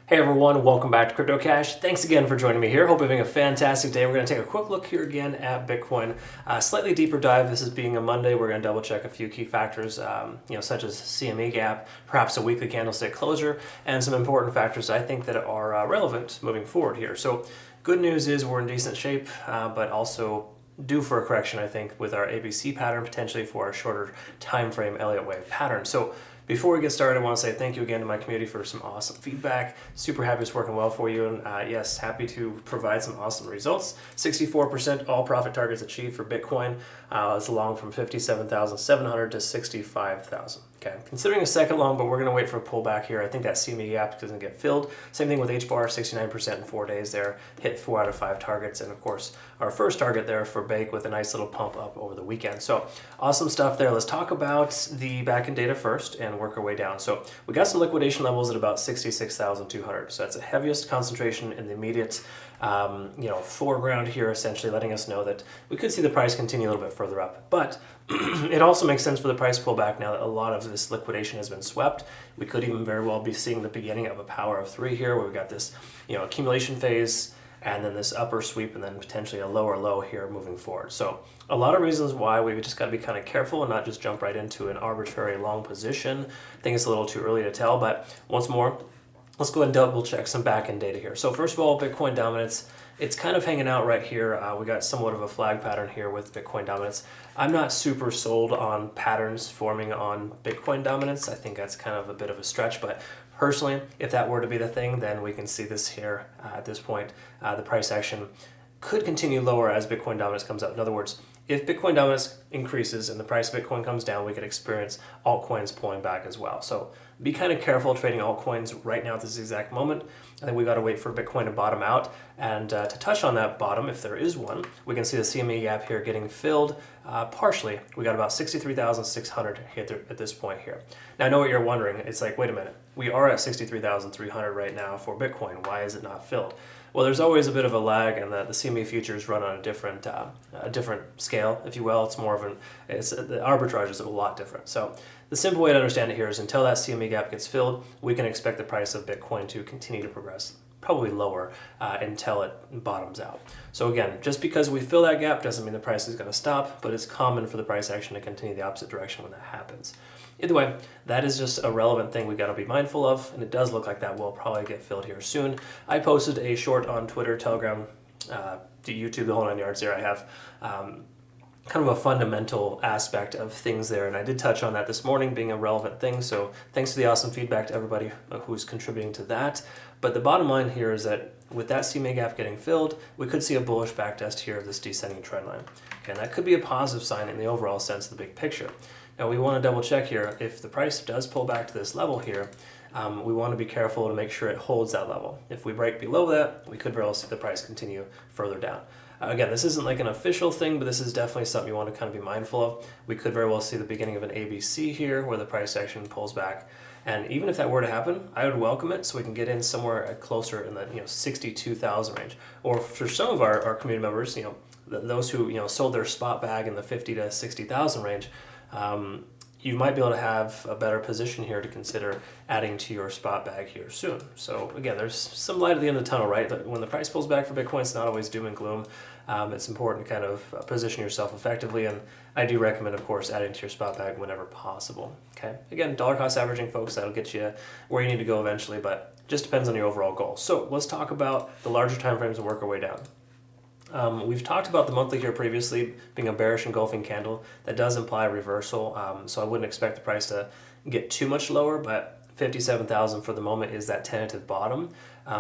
Hey everyone, welcome back to Crypto Cash. Thanks again for joining me here. Hope you're having a fantastic day. We're going to take a quick look here again at Bitcoin. Slightly deeper dive. This is being a Monday. We're going to double check a few key factors, such as CME gap, perhaps a weekly candlestick closure, and some important factors I think that are relevant moving forward here. So, good news is we're in decent shape, but also due for a correction, I think, with our ABC pattern, potentially for a shorter time frame Elliott Wave pattern. So before we get started, I want to say thank you again to my community for some awesome feedback. Super happy it's working well for you, and yes, happy to provide some awesome results. 64% all profit targets achieved for Bitcoin. It's along from 57,700 to 65,000. Okay, considering a second long, but we're going to wait for a pullback here. I think that CME gap doesn't get filled. Same thing with HBAR, 69% in 4 days there. Hit 4 out of 5 targets, and of course, our first target there for Bake with a nice little pump up over the weekend. So awesome stuff there. Let's talk about the backend data first and work our way down. So we got some liquidation levels at about 66,200. So that's the heaviest concentration in the immediate foreground here, essentially letting us know that we could see the price continue a little bit further up. But it also makes sense for the price pullback now that a lot of this liquidation has been swept. We could even very well be seeing the beginning of a power of 3 here, where we got this accumulation phase, and then this upper sweep, and then potentially a lower low here moving forward. So a lot of reasons why we just got to be kind of careful and not just jump right into an arbitrary long position. I think it's a little too early to tell, but once more, let's go ahead and double check some backend data here. So first of all, Bitcoin dominance, it's kind of hanging out right here. We got somewhat of a flag pattern here with Bitcoin dominance. I'm not super sold on patterns forming on Bitcoin dominance. I think that's kind of a bit of a stretch, but personally, if that were to be the thing, then we can see this here at this point. The price action could continue lower as Bitcoin dominance comes up. In other words, if Bitcoin dominance increases and the price of Bitcoin comes down, we could experience altcoins pulling back as well. So be kind of careful trading altcoins right now at this exact moment. I think we got to wait for Bitcoin to bottom out. And to touch on that bottom, if there is one, we can see the CME gap here getting filled partially. We got about 63,600 hit at this point here. Now I know what you're wondering. It's like, wait a minute, we are at 63,300 right now for Bitcoin. Why is it not filled? Well, there's always a bit of a lag, and the CME futures run on a different scale, if you will. It's more of the arbitrage is a lot different. So the simple way to understand it here is until that CME gap gets filled, we can expect the price of Bitcoin to continue to progress, probably lower until it bottoms out. So again, just because we fill that gap doesn't mean the price is going to stop, but it's common for the price action to continue the opposite direction when that happens. Either way, that is just a relevant thing we got to be mindful of, and it does look like that will probably get filled here soon. I posted a short on Twitter, Telegram, YouTube, the whole 9 yards there. I have kind of a fundamental aspect of things there, and I did touch on that this morning being a relevant thing, so thanks for the awesome feedback to everybody who's contributing to that. But the bottom line here is that with that CMA gap getting filled, we could see a bullish backtest here of this descending trend line. Okay, and that could be a positive sign in the overall sense of the big picture. Now we want to double check here, if the price does pull back to this level here, we want to be careful to make sure it holds that level. If we break below that, we could very well see the price continue further down. Again, this isn't like an official thing, but this is definitely something you want to kind of be mindful of. We could very well see the beginning of an ABC here where the price action pulls back. And even if that were to happen, I would welcome it so we can get in somewhere closer in the 62,000 range. Or for some of our community members, those who sold their spot bag in the 50 to 60,000 range, you might be able to have a better position here to consider adding to your spot bag here soon. So again, there's some light at the end of the tunnel, right? When the price pulls back for Bitcoin, it's not always doom and gloom. It's important to kind of position yourself effectively, and I do recommend, of course, adding to your spot bag whenever possible. Okay. Again, dollar cost averaging, folks, that'll get you where you need to go eventually, but just depends on your overall goal. So let's talk about the larger time frames and work our way down. We've talked about the monthly here previously being a bearish engulfing candle. That does imply reversal, so I wouldn't expect the price to get too much lower, but 57,000 for the moment is that tentative bottom.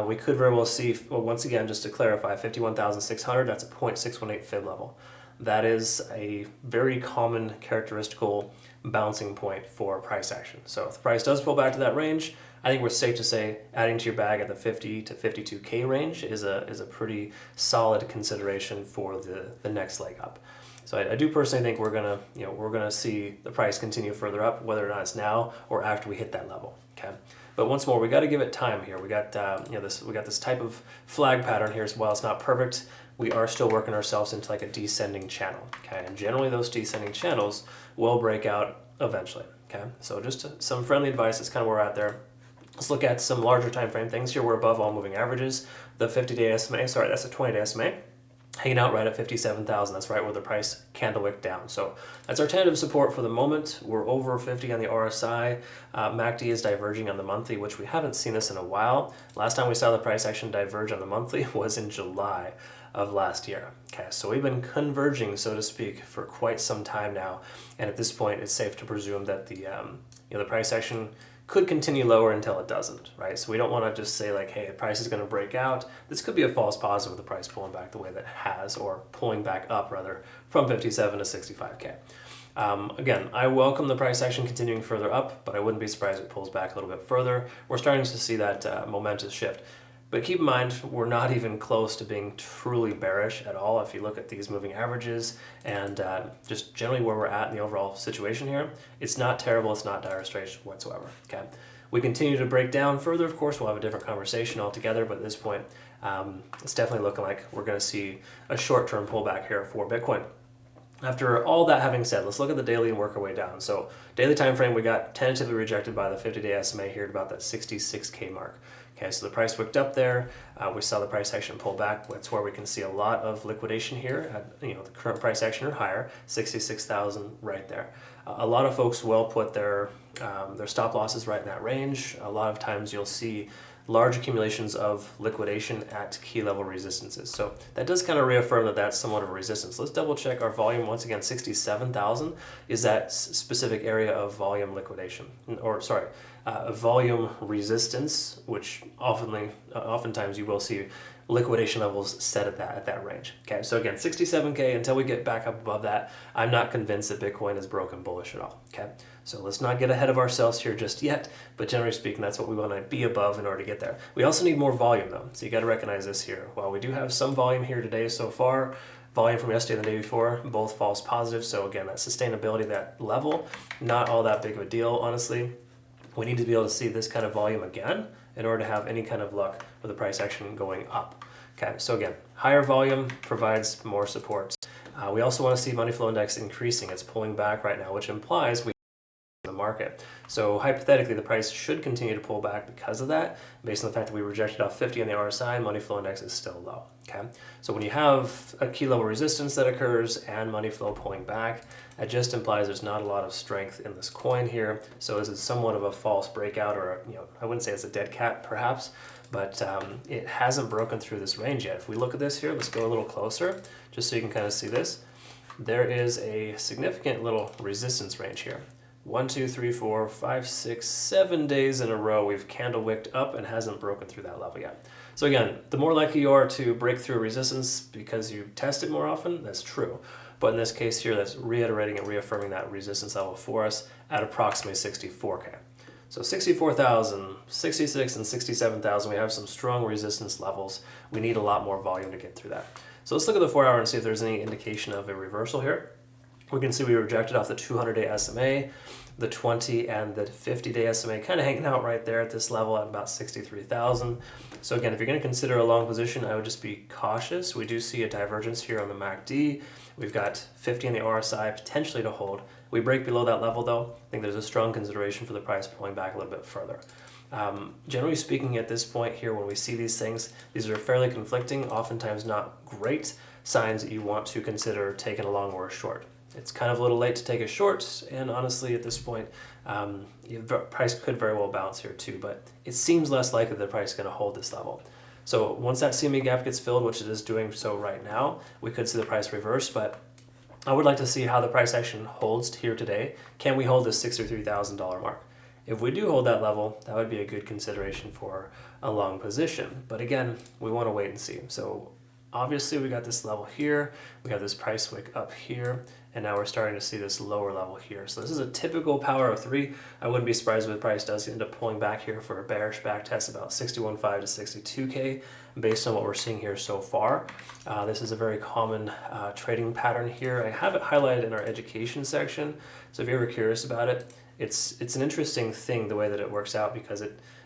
We could very well see, well, once again, just to clarify, 51,600, that's a 0.618 fib level. That is a very common characteristical bouncing point for price action. So if the price does pull back to that range, I think we're safe to say adding to your bag at the 50 to 52K range is a pretty solid consideration for the next leg up. So I do personally think we're gonna see the price continue further up, whether or not it's now or after we hit that level. Okay, but once more, we got to give it time here. We got this type of flag pattern here. So while it's not perfect, we are still working ourselves into like a descending channel. Okay, and generally those descending channels will break out eventually. Okay, so just some friendly advice. That's kind of where we're at there. Let's look at some larger time frame things here. We're above all moving averages. The 50-day SMA, sorry, that's the 20-day SMA, hanging out right at 57,000. That's right where the price candle wick down. So that's our tentative support for the moment. We're over 50 on the RSI. MACD is diverging on the monthly, which we haven't seen this in a while. Last time we saw the price action diverge on the monthly was in July of last year. Okay, so we've been converging, so to speak, for quite some time now. And at this point, it's safe to presume that the price action could continue lower until it doesn't, right? So we don't want to just say like, hey, the price is going to break out. This could be a false positive with the price pulling back the way that it has, or pulling back up rather, from 57 to 65K. Again, I welcome the price action continuing further up, but I wouldn't be surprised if it pulls back a little bit further. We're starting to see that momentous shift. But keep in mind, we're not even close to being truly bearish at all. If you look at these moving averages and just generally where we're at in the overall situation here, it's not terrible, it's not dire straits whatsoever, okay? We continue to break down further, of course, we'll have a different conversation altogether, but at this point, it's definitely looking like we're gonna see a short-term pullback here for Bitcoin. After all that having said, let's look at the daily and work our way down. So daily time frame, we got tentatively rejected by the 50-day SMA here at about that 66K mark. Okay, so the price wicked up there. We saw the price action pull back. That's where we can see a lot of liquidation here at the current price action or higher, 66,000 right there. A lot of folks will put their stop losses right in that range. A lot of times you'll see large accumulations of liquidation at key level resistances. So that does kind of reaffirm that that's somewhat of a resistance. Let's double check our volume. Once again, 67,000 is that specific area of volume liquidation, or sorry, volume resistance, which oftentimes you will see liquidation levels set at that range. Okay, so again, 67K, until we get back up above that, I'm not convinced that Bitcoin is broken bullish at all. Okay, so let's not get ahead of ourselves here just yet, but generally speaking, that's what we want to be above in order to get there. We also need more volume though, so you got to recognize this here. While we do have some volume here today so far, volume from yesterday and the day before, both false positives. So again, that sustainability, that level, not all that big of a deal, honestly. We need to be able to see this kind of volume again in order to have any kind of luck with the price action going up. Okay, so again, higher volume provides more support. We also want to see money flow index increasing. It's pulling back right now, which implies we the market. So hypothetically, the price should continue to pull back because of that, based on the fact that we rejected off 50 on the RSI, money flow index is still low. Okay, so when you have a key level resistance that occurs and money flow pulling back, it just implies there's not a lot of strength in this coin here. So this is somewhat of a false breakout, or I wouldn't say it's a dead cat perhaps, but it hasn't broken through this range yet. If we look at this here, let's go a little closer, just so you can kind of see this. There is a significant little resistance range here. 1, 2, 3, 4, 5, 6, 7 days in a row we've candle wicked up and hasn't broken through that level yet. So again, the more likely you are to break through resistance because you test it more often, that's true. But in this case here, that's reiterating and reaffirming that resistance level for us at approximately 64K. So 64,000, 66, and 67,000, we have some strong resistance levels. We need a lot more volume to get through that. So let's look at the 4 hour and see if there's any indication of a reversal here. We can see we rejected off the 200-day SMA, the 20 and the 50-day SMA kind of hanging out right there at this level at about 63,000. So again, if you're going to consider a long position, I would just be cautious. We do see a divergence here on the MACD. We've got 50 on the RSI potentially to hold. We break below that level though, I think there's a strong consideration for the price pulling back a little bit further. Generally speaking, at this point here, when we see these things, these are fairly conflicting, oftentimes not great signs that you want to consider taking a long or a short. It's kind of a little late to take a short, and honestly, at this point, the price could very well bounce here too, but it seems less likely the price is going to hold this level. So once that CME gap gets filled, which it is doing so right now, we could see the price reverse, but I would like to see how the price action holds here today. Can we hold this $63,000 mark? If we do hold that level, that would be a good consideration for a long position. But again, we want to wait and see. So obviously we got this level here, we have this price wick up here, and now we're starting to see this lower level here. So this is a typical power of 3. I wouldn't be surprised if the price does end up pulling back here for a bearish back test about 61.5 to 62K based on what we're seeing here so far. This is a very common trading pattern here. I have it highlighted in our education section, so if you're ever curious about it, it's an interesting thing the way that it works out, because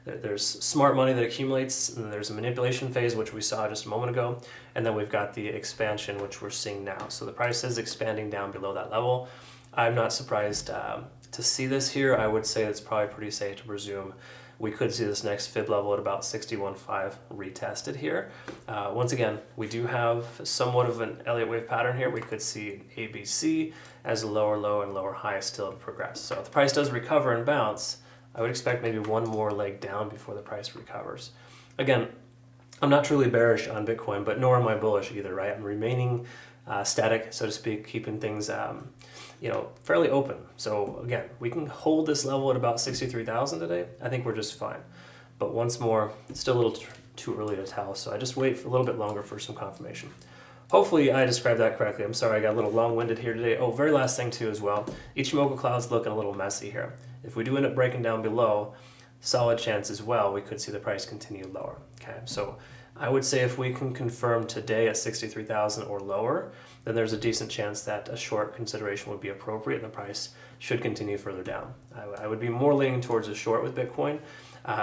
there's smart money that accumulates, and there's a manipulation phase, which we saw just a moment ago, and then we've got the expansion, which we're seeing now. So the price is expanding down below that level. I'm not surprised to see this here. I would say it's probably pretty safe to presume we could see this next fib level at about 61.5 retested here. Once again, we do have somewhat of an Elliott Wave pattern here. We could see ABC as a lower low and lower high still to progress. So if the price does recover and bounce, I would expect maybe one more leg down before the price recovers. Again, I'm not truly bearish on Bitcoin, but nor am I bullish either, right? I'm remaining static, so to speak, keeping things fairly open. So again, we can hold this level at about 63,000 today. I think we're just fine. But once more, it's still a little too early to tell, so I just wait for a little bit longer for some confirmation. Hopefully I described that correctly. I'm sorry I got a little long-winded here today. Oh, very last thing too as well. Ichimoku Cloud's looking a little messy here. If we do end up breaking down below, solid chance as well we could see the price continue lower. Okay, so I would say if we can confirm today at 63,000 or lower, then there's a decent chance that a short consideration would be appropriate and the price should continue further down. I would be more leaning towards a short with Bitcoin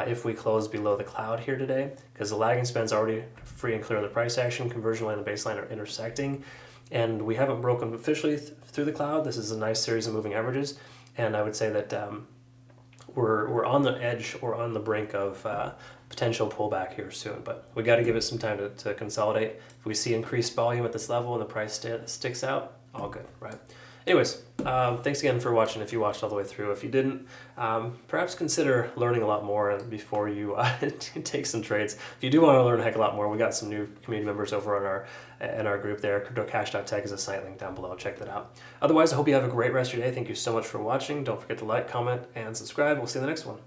if we close below the cloud here today, because the lagging span's already free and clear of the price action, conversion line and baseline are intersecting, and we haven't broken officially through the cloud. This is a nice series of moving averages, and I would say that we're on the edge or on the brink of potential pullback here soon, but we got to give it some time to consolidate. If we see increased volume at this level and the price sticks out, all good, right? Anyways, thanks again for watching if you watched all the way through. If you didn't, perhaps consider learning a lot more before you take some trades. If you do want to learn a heck of a lot more, we got some new community members over on our group there. CryptoCash.tech is a site link down below. Check that out. Otherwise, I hope you have a great rest of your day. Thank you so much for watching. Don't forget to like, comment, and subscribe. We'll see you in the next one.